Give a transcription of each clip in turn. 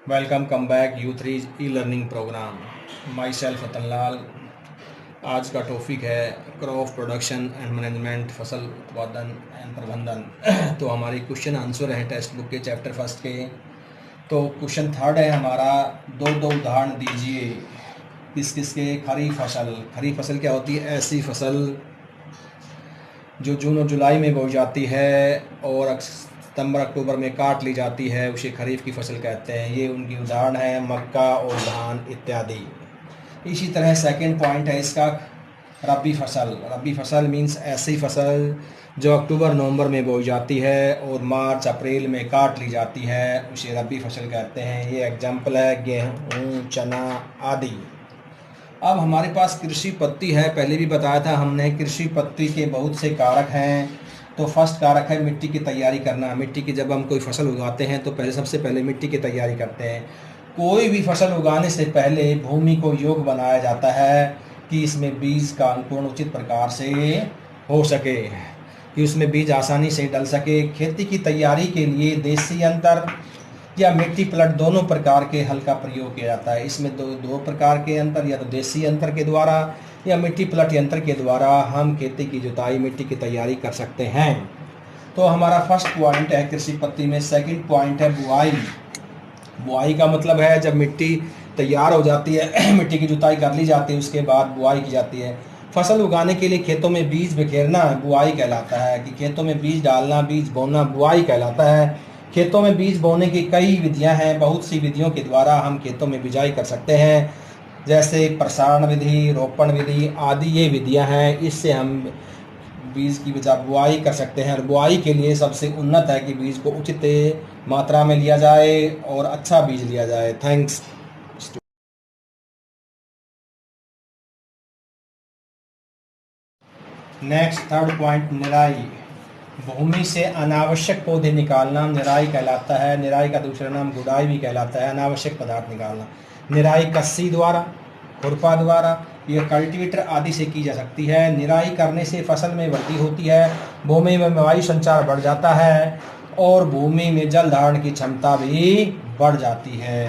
Welcome come back U3 e learning program. Myself Ratan Lal. आज का topic है crop production and management, फसल उत्पादन एंड प्रबंधन। तो हमारी क्वेश्चन आंसर है टेक्स्ट बुक के चैप्टर फर्स्ट के। तो क्वेश्चन थर्ड है हमारा, दो दो उदाहरण दीजिए किस किस के। खरीफ फसल। खरीफ फसल क्या होती है? ऐसी फसल जो जून और जुलाई में बोई जाती है और सितंबर अक्टूबर में काट ली जाती है, उसे खरीफ की फसल कहते हैं। ये उनकी उदाहरण है मक्का और धान इत्यादि। इसी तरह सेकंड पॉइंट है इसका, रबी फसल। रबी फसल मीन्स ऐसी फसल जो अक्टूबर नवंबर में बोई जाती है और मार्च अप्रैल में काट ली जाती है, उसे रबी फसल कहते हैं। ये एग्जाम्पल है गेहूँ, चना आदि। अब हमारे पास कृषि पत्ती है। पहले भी बताया था हमने, कृषि पत्ती के बहुत से कारक हैं। तो फर्स्ट कारक है मिट्टी की तैयारी करना। मिट्टी की जब हम कोई फसल उगाते हैं तो सबसे पहले मिट्टी की तैयारी करते हैं। कोई भी फसल उगाने से पहले भूमि को योग्य बनाया जाता है कि इसमें बीज का अंकुरण उचित प्रकार से हो सके, कि उसमें बीज आसानी से डल सके। खेती की तैयारी के लिए देसी अंतर या मिट्टी प्लट दोनों प्रकार के हल का प्रयोग किया जाता है। इसमें दो प्रकार के अंतर, या तो देसी अंतर के द्वारा या मिट्टी प्लट यंत्र के द्वारा हम खेती की जुताई, मिट्टी की तैयारी कर सकते हैं। तो हमारा फर्स्ट पॉइंट है कृषि पत्ती में। सेकंड पॉइंट है बुआई। बुआई का मतलब है जब मिट्टी तैयार हो जाती है, मिट्टी की जुताई कर ली जाती है, उसके बाद बुआई की जाती है। फसल उगाने के लिए खेतों में बीज बिखेरना बुआई कहलाता है, कि खेतों में बीज डालना, बीज बोना बुआई कहलाता है। खेतों में बीज बोने की कई विधियां हैं। बहुत सी विधियों के द्वारा हम खेतों में बिजाई कर सकते हैं, जैसे प्रसारण विधि, रोपण विधि आदि। ये विधियां हैं, इससे हम बीज की बुआई कर सकते हैं। और बुआई के लिए सबसे उन्नत है कि बीज को उचित मात्रा में लिया जाए और अच्छा बीज लिया जाए। थैंक्स। नेक्स्ट थर्ड पॉइंट, निराई। भूमि से अनावश्यक पौधे निकालना निराई कहलाता है। निराई का दूसरा नाम गुड़ाई भी कहलाता है, अनावश्यक पदार्थ निकालना। निराई कस्सी द्वारा, खुरपा द्वारा, यह कल्टीवेटर आदि से की जा सकती है। निराई करने से फसल में वृद्धि होती है, भूमि में वायु संचार बढ़ जाता है और भूमि में जल धारण की क्षमता भी बढ़ जाती है।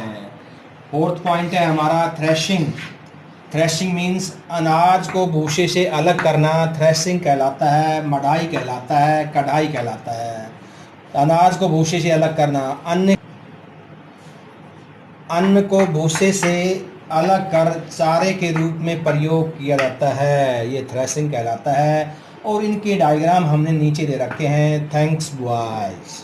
फोर्थ पॉइंट है हमारा थ्रेशिंग। थ्रेशिंग मीन्स अनाज को भूसे से अलग करना, थ्रेशिंग कहलाता है। मढ़ाई कहलाता है, कढ़ाई कहलाता है। अनाज को भूसे से अलग करना, अन्न को भूसे से अलग कर चारे के रूप में प्रयोग किया जाता है, ये थ्रेशिंग कहलाता है। और इनके डायग्राम हमने नीचे दे रखे हैं। Thanks boys.